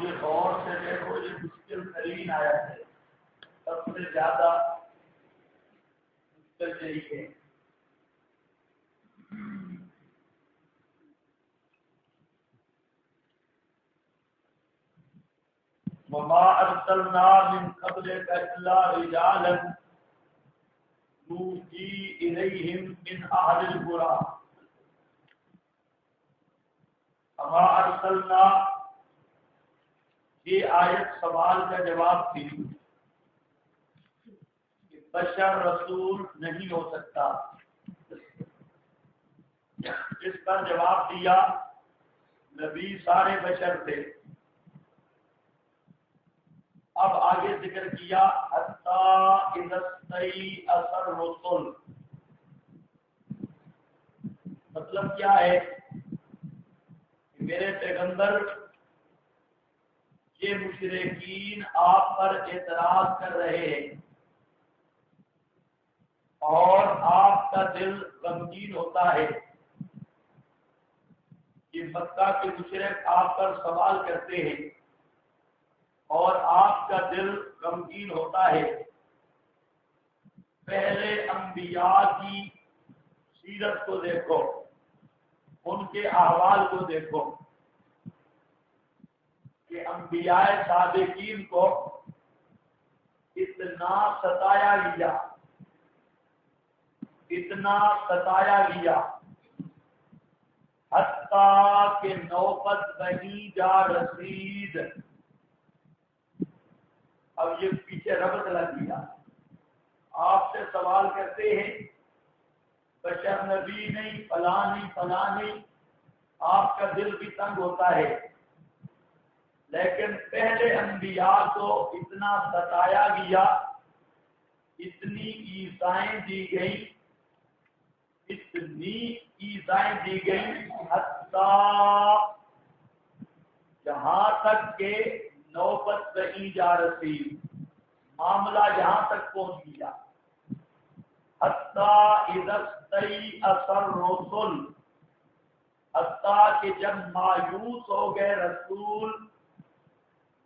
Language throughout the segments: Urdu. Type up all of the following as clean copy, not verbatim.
یہ غور سے دیکھو، یہ مشکل ترین آیت ہے، سب سے زیادہ مشکل یہی ہے۔ وما ارسلنا من قبلك الا رجالا نوحي اليهم من اهل القرى وما ارسلنا، یہ آیت سوال کا جواب تھی کہ بشر رسول نہیں ہو سکتا، اس پر جواب دیا نبی سارے بشر تھے۔ اب آگے ذکر کیا حتی اذا استیأس الرسل، مطلب کیا ہے کہ میرے پیغمبر یہ مشرکین آپ پر اعتراض کر رہے ہیں اور آپ کا دل غمگین ہوتا ہے، یہ مکہ کے مشرک آپ پر سوال کرتے ہیں اور آپ کا دل غمگین ہوتا ہے۔ پہلے انبیاء کی سیرت کو دیکھو، ان کے احوال کو دیکھو کہ انبیاء سابقین کو اتنا ستایا گیا، اتنا ستایا گیا، حتیٰ کہ نوبت وہیں جا رسید۔ اب یہ پیچھے ربط لگ گیا، آپ سے سوال کرتے ہیں، بشر نبی نہیں، فلاں نہیں، فلاں نہیں، آپ کا دل بھی تنگ ہوتا ہے، لیکن پہلے انبیاء کو اتنا ستایا گیا، اتنی ایذائیں دی گئیں، اتنی ایذائیں دی گئیں، حتیٰ جہاں تک کہ نوبت نہیں جا رسی، معاملہ یہاں تک پہنچ گیا۔ حتیٰ اذا استیأس الرسل، حتیٰ کہ جب مایوس ہو گئے رسول،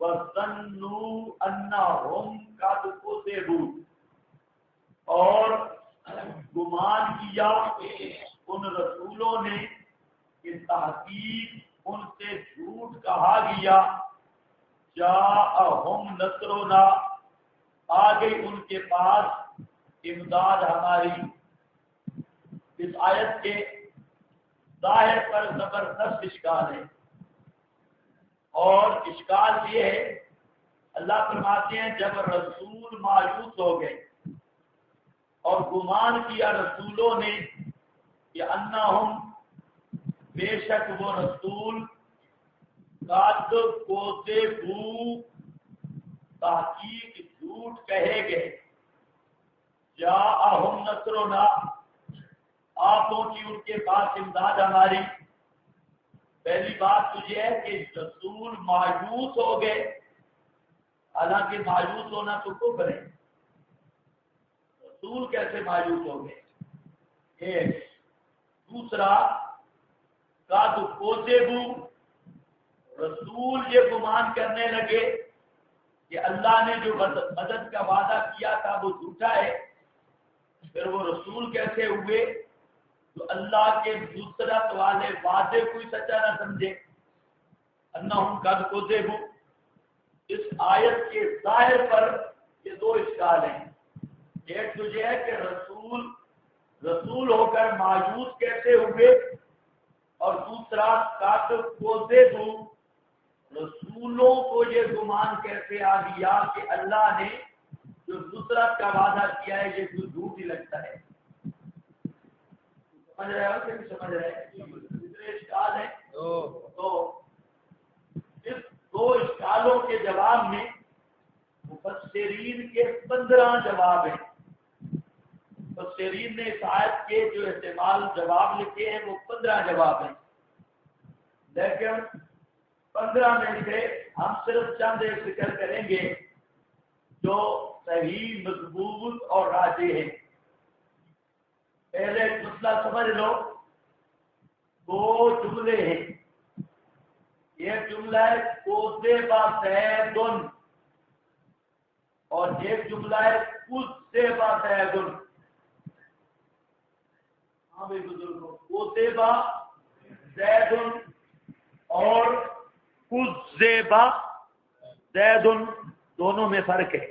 وَظَنُّوا أَنَّهُمْ قَدْ كُذِبُوا، اور گمان کیا ان رسولوں نے کہ تحقیق ان سے جھوٹ کہا گیا، جاءہم نصرنا، آ گئی ان کے پاس امداد ہماری۔ اس آیت کے ظاہر پر زبردست اشکال ہے، اور اشکال یہ ہے، اللہ فرماتے ہیں جب رسول مایوس ہو گئے اور گمان کیا رسولوں نے کہ انہم، بے شک وہ رسول، قد کذبوا، تحقیق جھوٹ کہے گئے، جاءہم نصرنا، آ پہنچی ان کے پاس امداد ہماری۔ پہلی بات تو یہ ہے کہ رسول مایوس ہو گئے، حالانکہ مایوس ہونا تو کفر ہے، رسول کیسے مایوس ہو گئے؟ ایک، دوسرا قد کذبوا، رسول یہ گمان کرنے لگے کہ اللہ نے جو مدد کا وعدہ کیا تھا وہ جھوٹا ہے، پھر وہ رسول کیسے ہوئے تو اللہ کے نصرت والے وعدے کو ہی سچا نہ سمجھے۔ انہم قد کذبوا، اس آیت کے ظاہر پر یہ دو اشکال ہیں، ایک تو یہ ہے کہ رسول ہو کر مایوس کیسے ہوئے، اور دوسرا قد کذبوا، رسولوں کو یہ گمان کیسے آ گیا کہ اللہ نے جو نصرت کا وعدہ کیا ہے یہ جھوٹ ہی لگتا ہے۔ سمجھ رہے ہو کہ نہیں سمجھ رہے؟ کتنے اشکال ہیں؟ تو اس دو اشکالوں کے جواب میں مفسرین کے 15 جواب ہیں۔ مفسرین نے اس آیت کے جو احتمال جواب لکھے ہیں وہ 15 جواب ہیں، لیکن 15 میں سے ہم صرف چند ایک ذکر کریں گے جو صحیح، مضبوط اور راجح ہیں۔ پہلے ایک مسئلہ سمجھ لو، دو جملے ہیں، ایک جملہ ہے کوذب زید اور ایک جملہ ہے کذب زید. ہاں بھائی بزرگوں، کوذب زید اور کذب زید دونوں میں فرق ہے.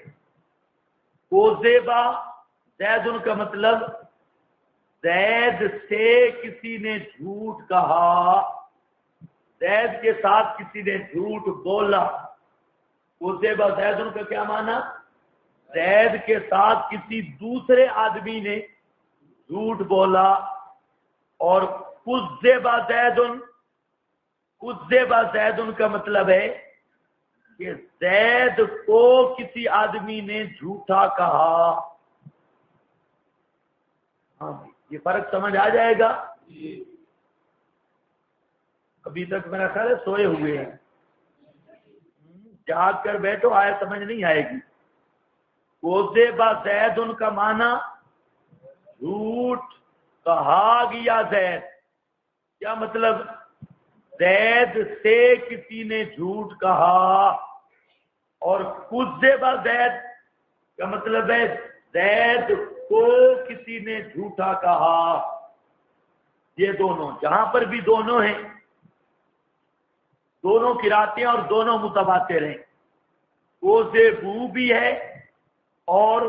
کوذب زید کا مطلب زید سے کسی نے جھوٹ کہا، زید کے ساتھ کسی نے جھوٹ بولا. کوذب زید کا کیا معنی؟ زید کے ساتھ کسی دوسرے آدمی نے جھوٹ بولا. اور کذب زید، کذب زید کا مطلب ہے کہ زید کو کسی آدمی نے جھوٹا کہا. ہاں یہ فرق سمجھ آ جائے گا. ابھی تک میرا خیال ہے سوئے ہوئے ہیں، جاگ کر بیٹھو آئے سمجھ نہیں آئے گی. کوذب زید کا معنی جھوٹ کہا گیا زید. کیا مطلب؟ زید سے کسی نے جھوٹ کہا. اور کذب زید کا مطلب ہے زید کو کسی نے جھوٹا کہا. یہ دونوں جہاں پر بھی دونوں ہیں، دونوں قراتیں اور دونوں متواتر ہیں. کوذبو بھی ہے اور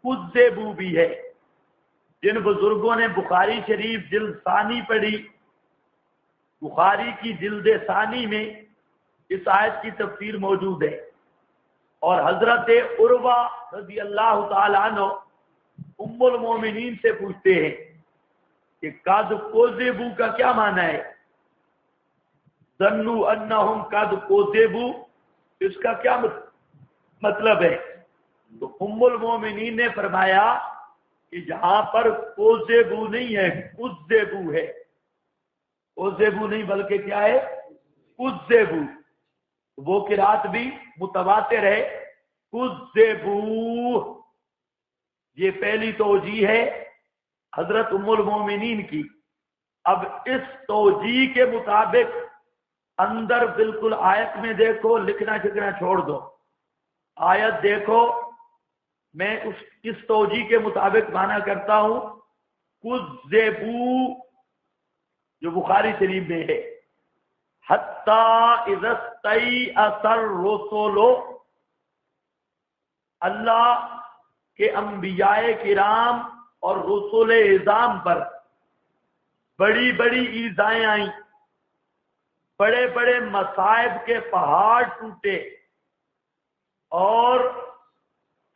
کذبو بھی ہے. جن بزرگوں نے بخاری شریف جلد ثانی پڑھی، بخاری کی جلد ثانی میں اس آیت کی تفسیر موجود ہے. اور حضرت عروہ رضی اللہ تعالی عنہ ام المومنین سے پوچھتے ہیں کہ قد کوذبو کا کیا معنی ہے؟ ظنوا انہم قد کوذبو، اس کا کیا مطلب ہے؟ تو ام المومنین نے فرمایا کہ جہاں پر کوذبو نہیں ہے کذبو ہے. کوذبو نہیں بلکہ کیا ہے؟ کذبو. وہ قرات بھی متواتر ہے کذبو. یہ پہلی توجیہ ہے حضرت ام المومنین کی. اب اس توجیہ کے مطابق اندر بالکل آیت میں دیکھو، لکھنا چکنا چھوڑ دو، آیت دیکھو. میں اس توجیہ کے مطابق معنی کرتا ہوں کذبو جو بخاری شریف میں ہے. حتی اذا استیأس الرسل، اللہ کے انبیاء کرام اور رسول اعظام پر بڑی بڑی ایذائیں آئیں، بڑے بڑے مصائب کے پہاڑ ٹوٹے، اور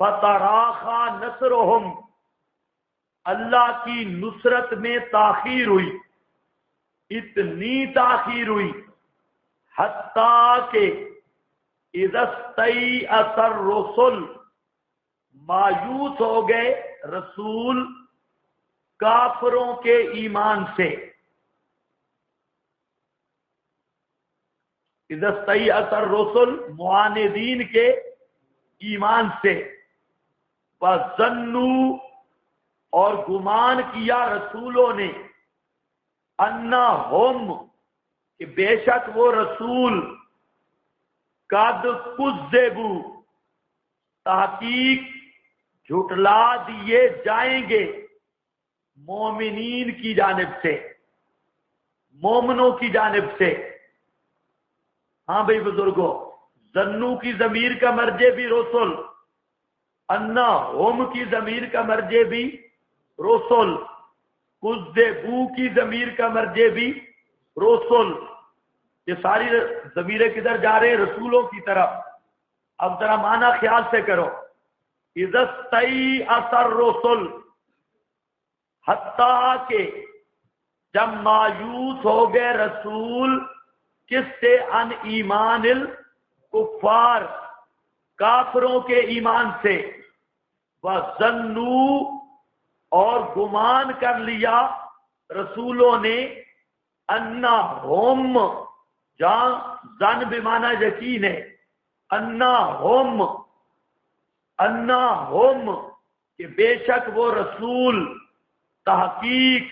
فتراخا نصرہم، اللہ کی نصرت میں تاخیر ہوئی، اتنی تاخیر ہوئی حتیٰ کہ اذا استیأس الرسل، مایوس ہو گئے رسول کافروں کے ایمان سے. اذا استیأس الرسل معاندین کے ایمان سے. وَظَنُّوا، اور گمان کیا رسولوں نے، انہم، کہ بے شک وہ رسول، قد کذبوا، تحقیق جھٹلا دیے جائیں گے، مومنین کی جانب سے، مومنوں کی جانب سے. ہاں بھائی بزرگوں، ظنو کی ضمیر کا مرجع بھی رسول، انہم کی ضمیر کا مرجع بھی رسول، کذبوا کی ضمیر کا مرجع بھی رسول. یہ ساری ضمیریں کدھر جا رہے ہیں؟ رسولوں کی طرف. اب ذرا معنی خیال سے کرو. اذا استیأس الرسل، حتیٰ کہ جب مایوس ہو گئے رسول، کس سے؟ ان ایمان الکفار، کافروں کے ایمان سے. وَظَنُّوا، اور گمان کر لیا رسولوں نے، انہم، جہاں ظن بمعنی یقین ہے، انہم، کہ بے شک وہ رسول تحقیق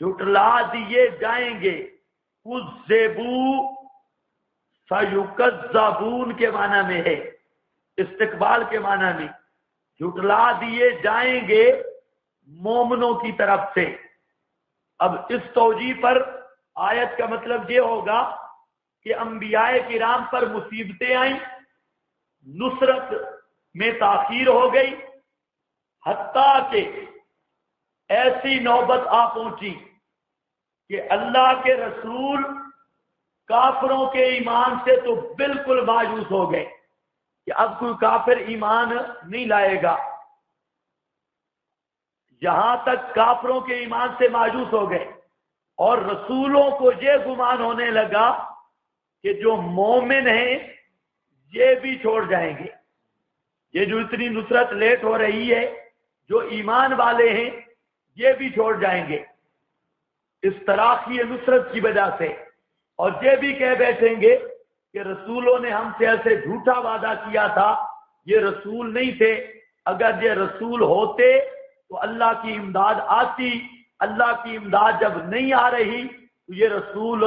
جھٹلا دیے جائیں گے. کذبوا، سَيُكَذَّبُونَ کے معنی میں ہے، استقبال کے معنی میں، جھٹلا دیے جائیں گے مومنوں کی طرف سے۔ اب اس توجیہ پر آیت کا مطلب یہ ہوگا کہ انبیاء کرام پر مصیبتیں آئیں، نصرت میں تاخیر ہو گئی، حتیٰ کہ ایسی نوبت آ پہنچی کہ اللہ کے رسول کافروں کے ایمان سے تو بالکل مایوس ہو گئے کہ اب کوئی کافر ایمان نہیں لائے گا، یہاں تک کافروں کے ایمان سے مایوس ہو گئے، اور رسولوں کو یہ گمان ہونے لگا کہ جو مومن ہیں یہ بھی چھوڑ جائیں گے، یہ جو اتنی نصرت لیٹ ہو رہی ہے، جو ایمان والے ہیں یہ بھی چھوڑ جائیں گے اس تراخی نصرت کی وجہ سے، اور یہ بھی کہہ بیٹھیں گے کہ رسولوں نے ہم سے ایسے جھوٹا وعدہ کیا تھا، یہ رسول نہیں تھے، اگر یہ رسول ہوتے تو اللہ کی امداد آتی، اللہ کی امداد جب نہیں آ رہی تو یہ رسول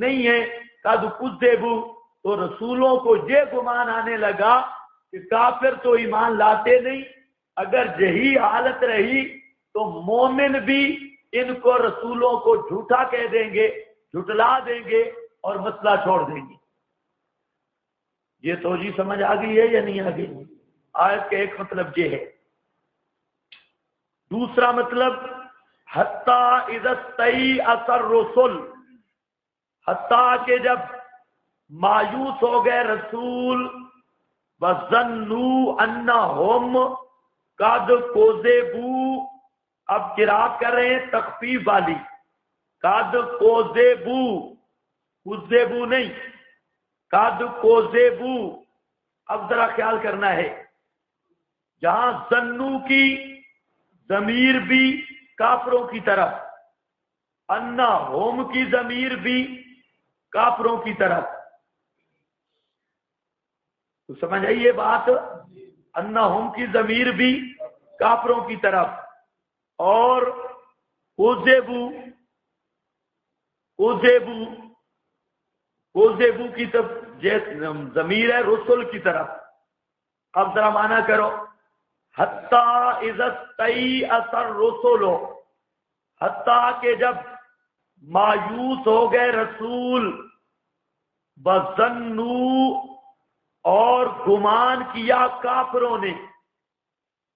نہیں ہے۔ قد کذبوا، تو رسولوں کو یہ گمان آنے لگا کہ کافر تو ایمان لاتے نہیں، اگر یہی حالت رہی تو مومن بھی ان کو رسولوں کو جھوٹا کہہ دیں گے، جھٹلا دیں گے اور مسئلہ چھوڑ دیں گے۔ یہ توجیہ سمجھ آ گئی ہے یا نہیں آ گئی؟ آیت کا ایک مطلب یہ ہے۔ دوسرا مطلب حتیٰ اذا استیأس الرسل، حتیٰ کہ جب مایوس ہو گئے رسول، وَظَنُّوا أَنَّهُمْ قَدْ كُذِبُوا، اب قرات کر رہے ہیں تخفیف والی، قَدْ كُذِبُوا، كُذِبُوا نہیں، قَدْ كُذِبُوا۔ اب ذرا خیال کرنا ہے، جہاں ظنوا کی ضمیر بھی کافروں کی طرف، انہم کی ضمیر بھی کافروں کی طرف، تو سمجھ آئیے بات، انہم کی ضمیر بھی کافروں کی طرف، اور کذبوا کی ضمیر ہے رسل کی طرف۔ اب ذرا معنی کرو، حتیٰ اذا استیأس الرسل، حتیٰ کہ جب مایوس ہو گئے رسول، وَظَنُّوا، اور گمان کیا کافروں نے،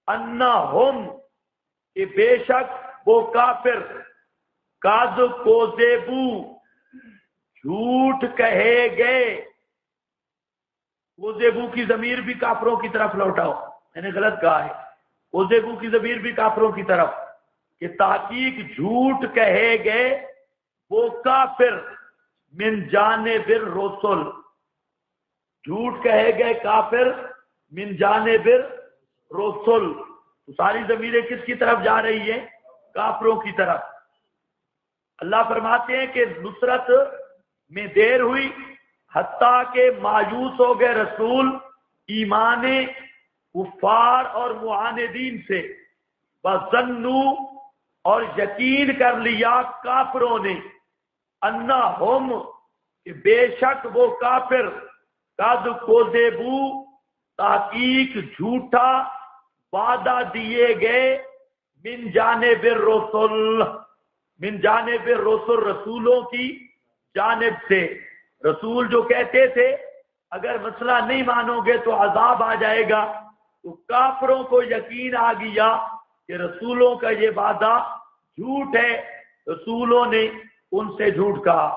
انہم، کہ بے شک وہ کافر، قد کذبوا، جھوٹ کہے گئے۔ کذبوا کی ضمیر بھی کافروں کی طرف لوٹاؤ، میں نے غلط کہا ہے، کذبوا کی ضمیر بھی کافروں کی طرف، کہ تحقیق جھوٹ کہے گئے وہ کافر، من جانب الرسل، جھوٹ کہے گئے کافر من جانب الرسل، تو ساری ضمیریں کس کی طرف جا رہی ہیں؟ کافروں کی طرف۔ اللہ فرماتے ہیں کہ نصرت میں دیر ہوئی، حتیٰ کہ مایوس ہو گئے رسول ایمان کفار اور معاندین سے، وَظَنُّوا، اور یقین کر لیا کافروں نے، انہم، کہ بے شک وہ کافر، قد کذبوا، تحقیق جھوٹا وعدہ دیے گئے، من جانب الرسل، من جانب الرسل، رسولوں کی جانب سے۔ رسول جو کہتے تھے اگر مسئلہ نہیں مانو گے تو عذاب آ جائے گا، تو کافروں کو یقین آ گیا کہ رسولوں کا یہ وعدہ جھوٹ ہے، رسولوں نے ان سے جھوٹ کہا۔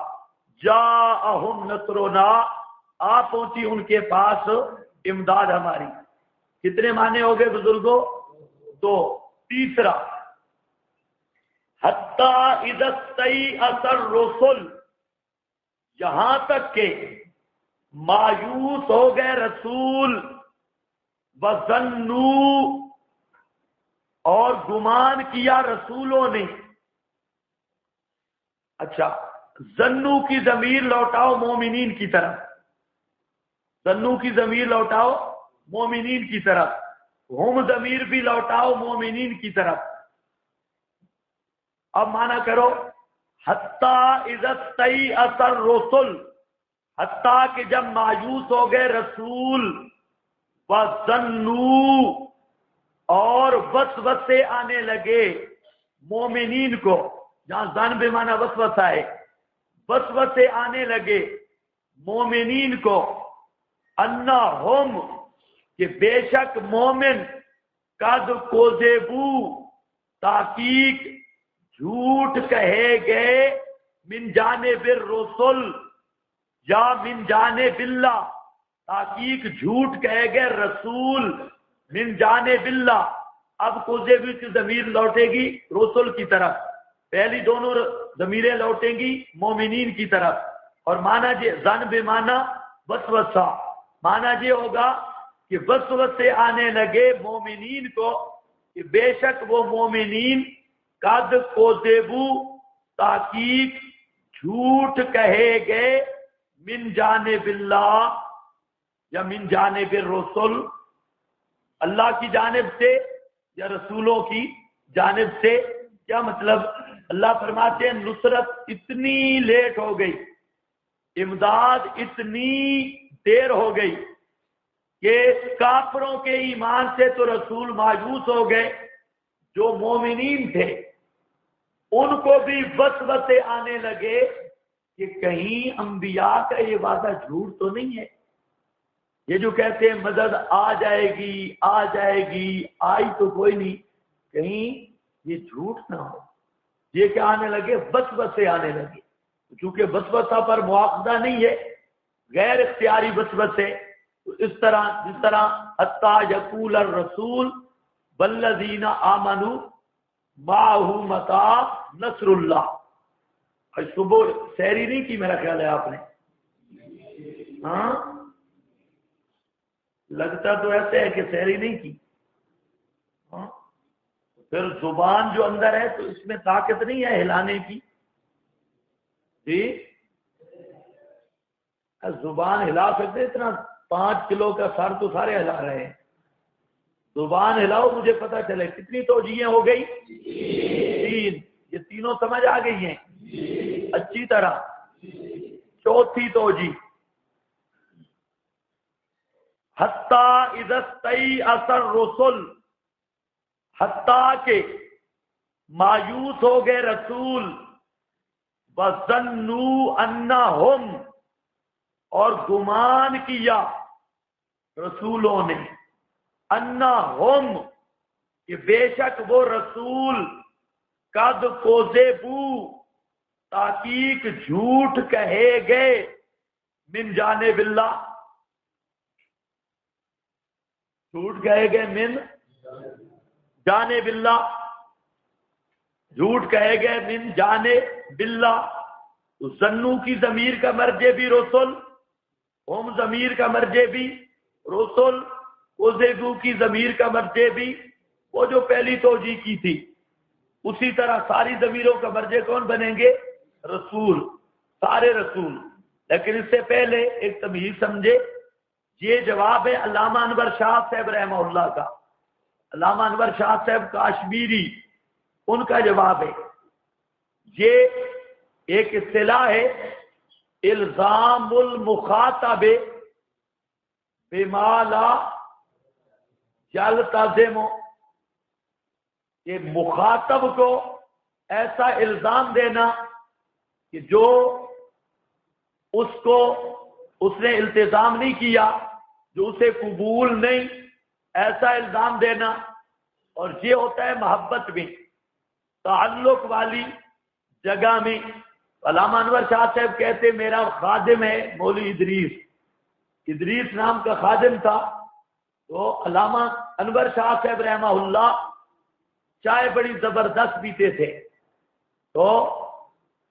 جاءہم نصرنا، آ پہنچی ان کے پاس امداد ہماری۔ کتنے معنی ہو گئے بزرگوں؟ دو۔ تیسرا، حتیٰ اذا استیأس الرسل، یہاں تک کہ مایوس ہو گئے رسول، وَظَنُّوا، اور گمان کیا رسولوں نے۔ اچھا، ظنوا کی ضمیر لوٹاؤ مومنین کی طرف، ظنوا کی ضمیر لوٹاؤ مومنین کی طرف، ہم ضمیر بھی لوٹاؤ مومنین کی طرف۔ اب معنی کرو، حتیٰ اذا استیأس الرسل، حتیٰ کہ جب مایوس ہو گئے رسول، وَظَنُّوا اور وسوسے آنے لگے مومنین کو، جہاں ظن بے معنی وسوسہ ہے، وسوسے آنے لگے مومنین کو، انہم کہ بے شک مومن، قد کذبوا تحقیق جھوٹ کہے گئے، من جانب الرسل یا من جانب اللہ، تحقیق جھوٹ کہے گئے رسول من جانب اللہ۔ اب کذبوا کی ضمیر لوٹے گی رسول کی طرف، پہلی دونوں ضمیریں لوٹیں گی مومنین کی طرف، اور مانا جی ظن بے معنی وسوسہ، مانا یہ ہوگا کہ وسوسے آنے لگے مومنین کو کہ بے شک وہ مومنین قد کذبوا تحقیق جھوٹ کہے گئے، من جانب اللہ یا من جانب الرسل، اللہ کی جانب سے یا رسولوں کی جانب سے۔ کیا مطلب؟ اللہ فرماتے ہیں نصرت اتنی لیٹ ہو گئی، امداد اتنی دیر ہو گئی کہ کافروں کے ایمان سے تو رسول مایوس ہو گئے، جو مومنین تھے ان کو بھی وسوسے آنے لگے کہ کہیں انبیاء کا یہ وعدہ جھوٹ تو نہیں ہے، یہ جو کہتے ہیں مدد آ جائے گی آ جائے گی، آئی تو کوئی نہیں، کہیں یہ جھوٹ نہ ہو۔ یہ کیا آنے لگے؟ وسوسے آنے لگے، چونکہ وسوسہ پر مواخذہ نہیں ہے، غیر اختیاری وسوسے، تو اس طرح جس طرح حتیٰ یقول الرسول والذین آمنوا معہ متی نصر اللہ۔ آج صبح سحری نہیں کی میرا خیال ہے آپ نے؟ ہاں لگتا تو ایسے ہے کہ سحری نہیں کی۔ ہاں پھر زبان جو اندر ہے تو اس میں طاقت نہیں ہے ہلانے کی؟ جی زبان ہلا سکتے؟ اتنا 5 کلو کا سر تو سارے ہلا رہے ہیں، زبان ہلاؤ مجھے پتا چلے۔ کتنی توجیہیں ہو گئی؟ 3۔ یہ تینوں سمجھ آ گئی ہیں اچھی طرح۔ چوتھی توجیہ، حتیٰ اذا استیأس الرسل، حتیٰ کہ مایوس ہو گئے رسول، وَظَنُّوا أَنَّهُمْ اور گمان کیا رسولوں نے، انہم کہ بے شک وہ رسول، قد کذبوا تحقیق جھوٹ کہے گئے، من جانب اللہ جھوٹ کہے گئے، من جانب اللہ جھوٹ کہے گئے، من جانب اللہ۔ تو ظنو کی ضمیر کا مرجع بھی رسول، ہم ضمیر کا مرجع بھی رسول، کذبوا کی ضمیر کا مرجع بھی وہ جو پہلی توجیہ کی تھی، اسی طرح ساری ضمیروں کا مرجع کون بنیں گے؟ رسول، سارے رسول۔ لیکن اس سے پہلے ایک تمہید سمجھے، یہ جواب ہے علامہ انور شاہ صاحب رحمہ اللہ کا، علامہ انور شاہ صاحب کاشمیری، ان کا جواب ہے۔ یہ ایک اصطلاح ہے، الزام المخاطب بما لا یلتزم، کہ مخاطب کو ایسا الزام دینا کہ جو اس نے التزام نہیں کیا، جو اسے قبول نہیں، ایسا الزام دینا۔ اور یہ ہوتا ہے محبت میں، تعلق والی جگہ میں۔ علامہ انور شاہ صاحب کہتے میرا خادم ہے مولوی ادریس، ادریس نام کا خادم تھا، تو علامہ انور شاہ صاحب رحمہ اللہ چائے بڑی زبردست پیتے تھے، تو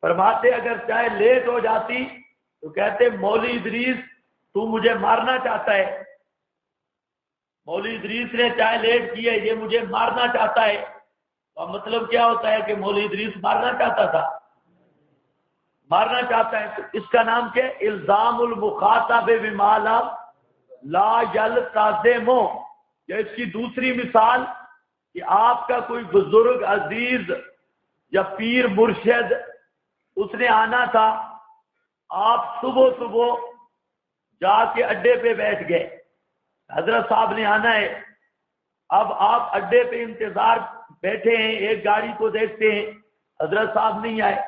فرماتے اگر چائے لیٹ ہو جاتی تو کہتے مولوی ادریس تو مجھے مارنا چاہتا ہے، مولوی ادریس نے چائے لیٹ کی ہے، یہ مجھے مارنا چاہتا ہے۔ تو مطلب کیا ہوتا ہے کہ مولوی ادریس مارنا چاہتا تھا، مارنا چاہتا ہے۔ تو اس کا نام کیا؟ الزام المخاطب بما لا یلتزم۔ یا اس کی دوسری مثال کہ آپ کا کوئی بزرگ عزیز یا پیر مرشد اس نے آنا تھا، آپ صبح صبح جا کے اڈے پہ بیٹھ گئے، حضرت صاحب نے آنا ہے، اب آپ اڈے پہ انتظار بیٹھے ہیں، ایک گاڑی کو دیکھتے ہیں، حضرت صاحب نہیں آئے،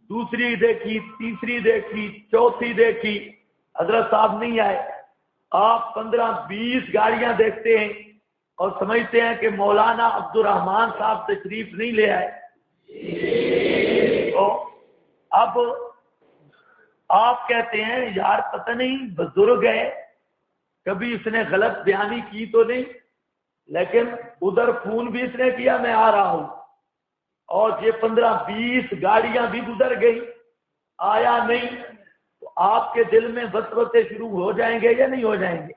دوسری دیکھی، تیسری دیکھی، چوتھی دیکھی، حضرت صاحب نہیں آئے، آپ 15-20 گاڑیاں دیکھتے ہیں اور سمجھتے ہیں کہ مولانا عبد الرحمان صاحب تشریف نہیں لے آئے، تو اب آپ کہتے ہیں یار پتہ نہیں بزرگ ہے، کبھی اس نے غلط بیانی کی تو نہیں، لیکن ادھر فون بھی اس نے کیا میں آ رہا ہوں، اور یہ 15-20 گاڑیاں بھی گزر گئی، آیا نہیں، تو آپ کے دل میں وسوسے شروع ہو جائیں گے یا نہیں ہو جائیں گے؟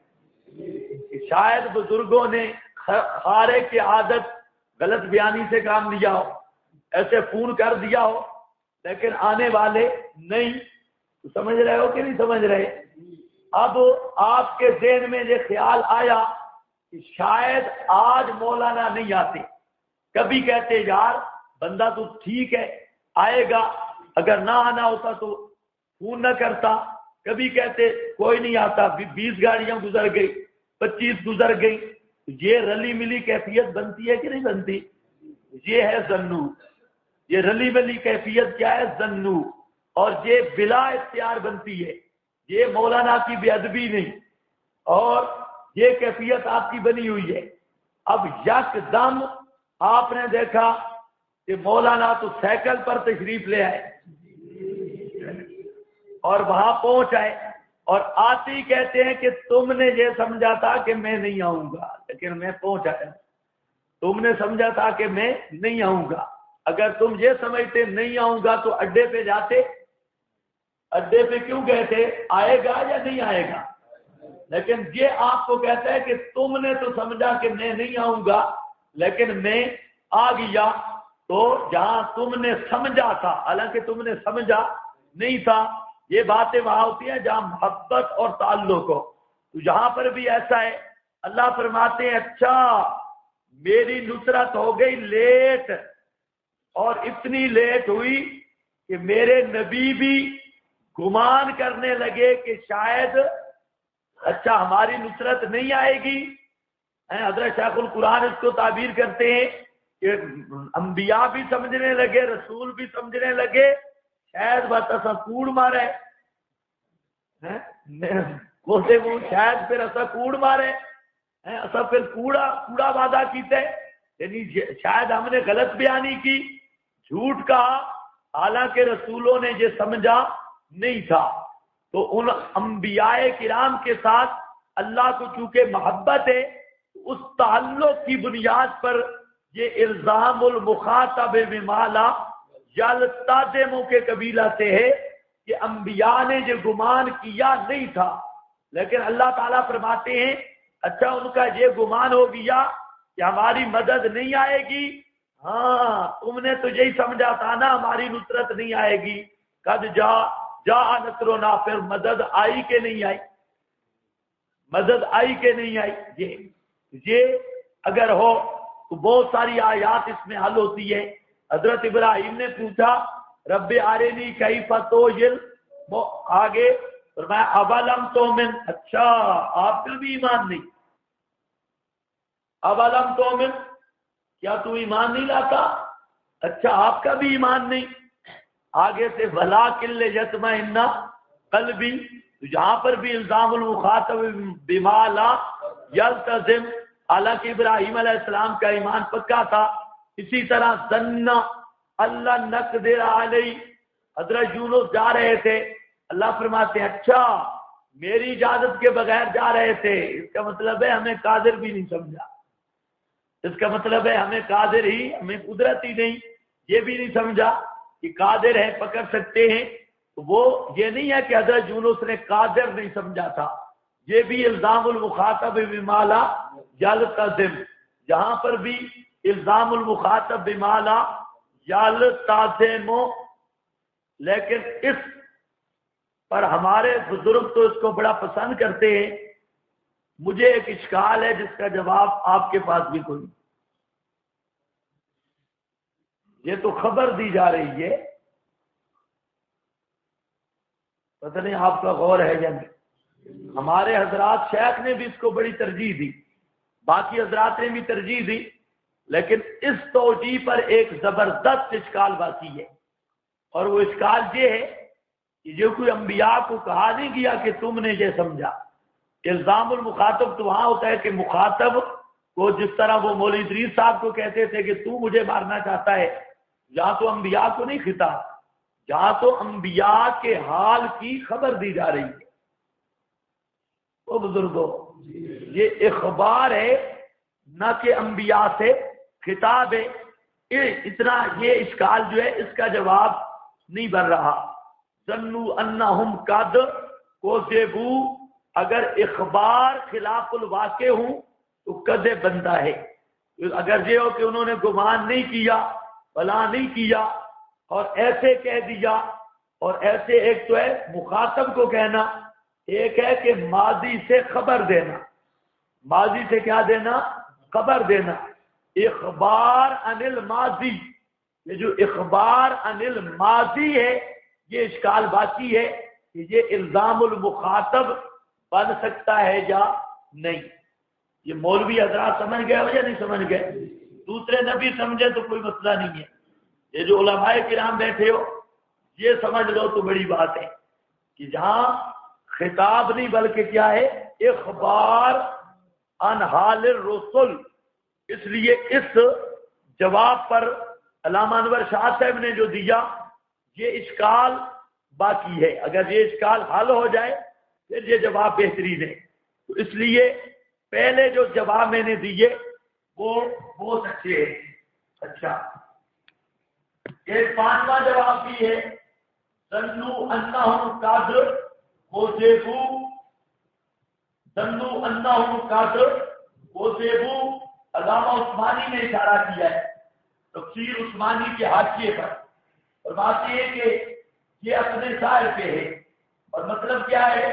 شاید بزرگوں نے خارے کی عادت غلط بیانی سے کام لیا ہو، ایسے فون کر دیا ہو لیکن آنے والے نہیں، سمجھ رہے ہو کہ نہیں سمجھ رہے؟ اب آپ کے ذہن میں یہ خیال آیا کہ شاید آج مولانا نہیں آتے، کبھی کہتے یار بندہ تو ٹھیک ہے آئے گا، اگر نہ آنا ہوتا تو فون نہ کرتا، کبھی کہتے کوئی نہیں آتا، 20 گاڑیاں گزر گئی، 25 گزر گئی، یہ رلی ملی کیفیت بنتی ہے کہ نہیں بنتی؟ یہ ہے ظنو، یہ رلی ملی کیفیت کیا ہے؟ ظنو، اور یہ بلا اختیار بنتی ہے، یہ مولانا کی بے ادبی نہیں، اور یہ کیفیت آپ کی بنی ہوئی ہے۔ اب یک دم آپ نے دیکھا کہ مولانا تو سائیکل پر تشریف لے آئے اور وہاں پہنچ آئے، اور آتے ہی کہتے ہیں کہ تم نے یہ سمجھا تھا کہ میں نہیں آؤں گا لیکن میں پہنچ آیا، تم نے سمجھا تھا کہ میں نہیں آؤں گا، اگر تم یہ سمجھتے نہیں آؤں گا تو اڈے پہ جاتے، اڈے پہ کیوں گئے تھے؟ آئے گا یا نہیں آئے گا؟ لیکن یہ آپ کو کہتا ہے کہ تم نے تو سمجھا کہ میں نہیں آؤں گا لیکن میں آ گیا، تو جہاں تم نے سمجھا تھا حالانکہ تم نے سمجھا نہیں تھا، یہ باتیں وہاں ہوتی ہیں جہاں محبت اور تعلق ہو، تو یہاں پر بھی ایسا ہے، اللہ فرماتے ہیں اچھا میری نصرت ہو گئی لیٹ، اور اتنی لیٹ ہوئی کہ میرے نبی بھی گمان کرنے لگے کہ شاید اچھا ہماری نصرت نہیں آئے گی۔ حضرت شیخ القرآن اس کو تعبیر کرتے ہیں کہ انبیاء بھی سمجھنے لگے، رسول بھی سمجھنے لگے شاید بات ایسا کوڑ مارے، کوسے وہ شاید پھر ایسا کوڑ مارے، ایسا پھر کوڑا وعدہ کیتے، یعنی شاید ہم نے غلط بیانی کی، جھوٹ کہا، حالانکہ رسولوں نے یہ سمجھا نہیں تھا۔ تو ان انبیاء کرام کے ساتھ اللہ کو چونکہ محبت ہے، اس تعلق کی بنیاد پر یہ الزام المخاطب بمالا یلتزموں کے قبیلہ سے ہے کہ انبیاء نے یہ گمان کیا نہیں تھا، لیکن اللہ تعالیٰ فرماتے ہیں اچھا ان کا یہ گمان ہو گیا کہ ہماری مدد نہیں آئے گی، ہاں تم نے تو یہی سمجھا تھا نا ہماری نصرت نہیں آئے گی، قد جا نصرنا، پھر مدد آئی کہ نہیں آئی؟ مدد آئی کہ نہیں آئی؟ یہ اگر ہو تو بہت ساری آیات اس میں حل ہوتی ہے۔ حضرت ابراہیم نے پوچھا رب ارنی کیف تحیی، آگے فرمایا اولم تؤمن، اچھا آپ کا بھی ایمان نہیں، اولم تؤمن، کیا تو ایمان نہیں لاتا؟ اچھا آپ کا بھی ایمان نہیں، آگے سے ولکن لیطمئن قلبی، تو یہاں پر بھی الزام المخاطب بما لا یلتزم، حالانکہ ابراہیم علیہ السلام کا ایمان پکا تھا۔ اسی طرح ظن اللہ نقدر علیہ، حضرت یونس جا رہے تھے، اللہ فرماتے ہیں اچھا میری اجازت کے بغیر جا رہے تھے، اس کا مطلب ہے ہمیں قادر بھی نہیں سمجھا، اس کا مطلب ہے ہمیں قادر ہی، ہمیں قدرت ہی نہیں، یہ بھی نہیں سمجھا کہ قادر ہے پکڑ سکتے ہیں، تو وہ یہ نہیں ہے کہ حضرت یونس نے قادر نہیں سمجھا تھا، یہ بھی الزام المخاطب بما لا یلتزم، جہاں پر بھی الزام المخاطب بما لا یلتزم، لیکن اس پر ہمارے بزرگ تو اس کو بڑا پسند کرتے ہیں۔ مجھے ایک اشکال ہے جس کا جواب آپ کے پاس بھی کوئی، یہ تو خبر دی جا رہی ہے، پتہ نہیں آپ کا غور ہے یا نہیں۔ ہمارے حضرات شیخ نے بھی اس کو بڑی ترجیح دی، باقی حضرات نے بھی ترجیح دی، لیکن اس توجیہ پر ایک زبردست اشکال باقی ہے، اور وہ اشکال یہ ہے کہ جو کوئی انبیاء کو کہا نہیں گیا کہ تم نے یہ سمجھا۔ الزام المخاطب تو وہاں ہوتا ہے کہ مخاطب کو جس طرح وہ مولوی ادریس صاحب کو کہتے تھے کہ تو مجھے مارنا چاہتا ہے، یہاں تو انبیاء کو نہیں خطاب، جہاں تو انبیاء کے حال کی خبر دی جا رہی ہے۔ وہ بزرگوں، یہ اخبار ہے نہ کہ انبیاء سے خطاب ہے۔ اتنا یہ اشکال جو ہے اس کا جواب نہیں بن رہا۔ ظنوا انہم قد کذبوا، اگر اخبار خلاف الواقع ہوں تو کذب بنتا ہے۔ اگر یہ ہو کہ انہوں نے گمان نہیں کیا، فلاں نہیں کیا اور ایسے کہہ دیا، اور ایسے ایک تو ہے مخاطب کو کہنا، ایک ہے کہ ماضی سے خبر دینا۔ ماضی سے کیا دینا؟ خبر دینا۔ اخبار عن الماضی، یہ جو اخبار عن الماضی ہے یہ اشکال باقی ہے کہ یہ الزام المخاطب بن سکتا ہے یا نہیں۔ یہ مولوی حضرات سمجھ گئے ہو یا نہیں سمجھ گئے؟ دوسرے نبی سمجھے تو کوئی مسئلہ نہیں ہے، یہ جو علماء کرام بیٹھے ہو یہ سمجھ لو تو بڑی بات ہے کہ جہاں خطاب نہیں بلکہ کیا ہے؟ اخبار عن حال الرسل۔ اس لیے اس جواب پر علامہ انور شاہ صاحب نے جو دیا یہ اشکال باقی ہے۔ اگر یہ اشکال حل ہو جائے پھر یہ جواب بہترین ہے۔ تو اس لیے پہلے جو جواب میں نے دیے وہ بہت اچھے ہیں۔ اچھا، ایک پانچواں جواب بھی ہے، ظنوا انہم قد کذبوا، ظنوا انہم قد کذبوا۔ علامہ عثمانی نے اشارہ کیا ہے تفسیر عثمانی کے حاشیے پر، اور بات یہ ہے کہ یہ اپنے ظاہر پہ ہے، اور مطلب کیا ہے؟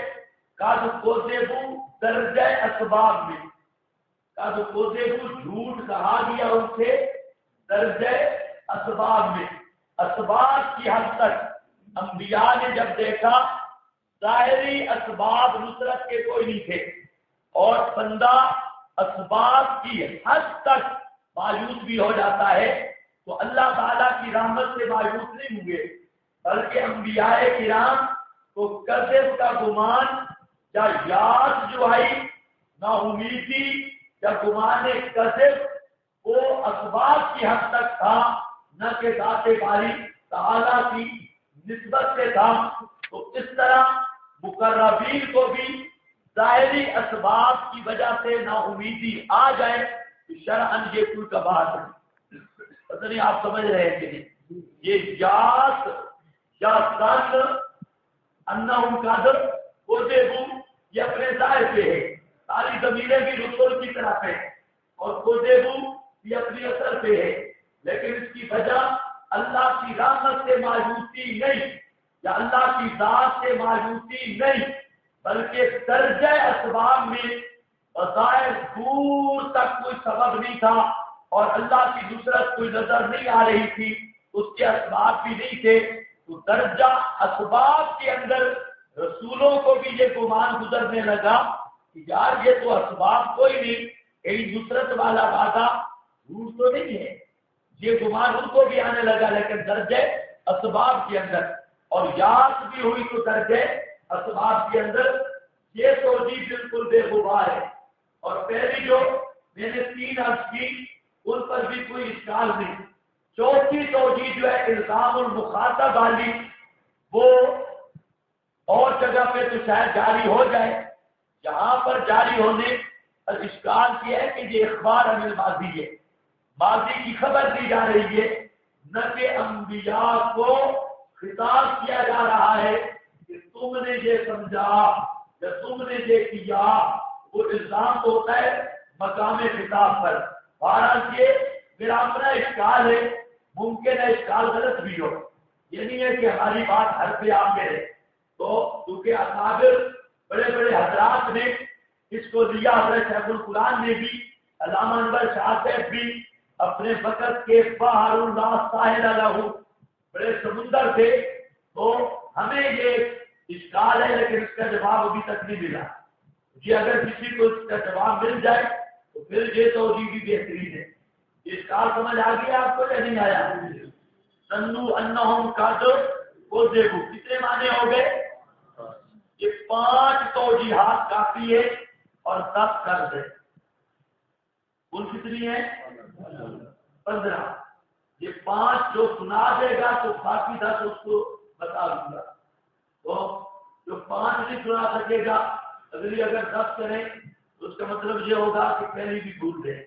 قد کذبوا درجہ اسباب میں، قد کذبوا جھوٹ کہا گیا ان سے درجہ اسباب میں۔ اسباب کی حد تک انبیاء نے جب دیکھا ظاہری اسباب نصرت کے کوئی نہیں تھے، اور بندہ اسباب کی حد تک مایوس بھی ہو جاتا ہے تو اللہ تعالیٰ کی رحمت سے مایوس نہیں ہوئے، بلکہ انبیاء کرام کو کذب کا گمان یا یاد جو ہے نا امیدی یا گمان کذب وہ اسباب کی حد تک تھا، نہ کہ ذات باری تعالیٰ کی نسبت سے تھا۔ تو اس طرح مقربین کو بھی ظاہری اسباب کی وجہ سے نا امیدی آ جائے تو شرعاً یہ کوئی کباہت نہیں۔ پتہ نہیں آپ سمجھ رہے ہیں کہ نہیں؟ یہ یاس یا سن انہم قد کذبوا یہ اپنے ظاہر پہ ہے، ساری ضمیریں بھی رسول کی طرف ہے، اور کذبوا یہ اپنی اثر پہ ہے، لیکن اس کی وجہ اللہ کی رحمت سے مایوسی نہیں یا اللہ کی ذات سے مایوسی نہیں، بلکہ درجہ اسباب میں بظاہر دور تک کوئی سبب نہیں تھا اور اللہ کی نصرت کوئی نظر نہیں آ رہی تھی، اس کے اسباب بھی نہیں تھے، تو درجہ اسباب کے اندر رسولوں کو بھی یہ گمان گزرنے لگا کہ یار یہ تو اسباب کوئی نہیں، کہیں نصرت والا وعدہ جھوٹ تو نہیں ہے، یہ گمان ان کو بھی آنے لگا، لیکن درجہ اسباب کے اندر، اور یاد بھی ہوئی تو درجہ اسباب کے اندر یہ توجیہ بالکل بے غبار ہے۔ اور پہلی جو میں نے 3 عرض کی ان پر بھی کوئی اشکال نہیں۔ چوتھی توجیہ جو ہے الزام المخاطب والی، وہ اور جگہ پہ تو شاید جاری ہو جائے، جہاں پر جاری ہونے اشکال کیا ہے کہ یہ اخبار عن الماضی ہے، ماضی کی خبر دی جا رہی ہے، نہ کہ انبیاء کو خطاب کیا جا رہا ہے کہ تم نے یہ سمجھا یا تم نے یہ کیا۔ وہ الزام تو ہوتا ہے مقام خطاب پر۔ بہرحال یہ میرا اپنا اشکال ہے، ممکن ہے اشکال غلط بھی ہو، یہ نہیں ہے کہ ہماری بات ہر پہ آپ میں ہے، تو کیونکہ اکابر بڑے بڑے حضرات نے اس کو دیا، حضرت شیخ القرآن نے بھی، علامہ انور شاہ صاحب بھی اپنے وقت کے بحر اللہ ساحل لہو، بڑے سمندر تھے، تو ہمیں یہ اشکال ہے لیکن اس کا جواب ابھی تک نہیں ملا. جی اگر کسی کو اس کا جواب مل جائے تو پھر یہ توجیہ بھی بہترین ہے. اشکال سمجھ آ گیا آپ کو یا نہیں آیا؟ سنو انہم کذبوا کتنے معنی ہو گئے؟ یہ 5 توجیحات کافی ہے اور 10 کر دے. کل کتنی ہے؟ 15. یہ 5 جو سنا دے گا تو باقی 10 اس کو بتا دوں گا. تو جو 5 نہیں سنا سکے گا اگلی اگر 10 کریں تو اس کا مطلب یہ ہوگا کہ پہلی بھی بھول گئے.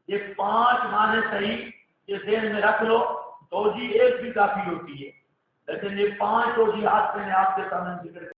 یہ 5 معنی صحیح یہ ذہن میں رکھ لو. توجیہ ایک بھی کافی ہوتی ہے لیکن یہ 5 توجیحات میں نے آپ کے سامنے ذکر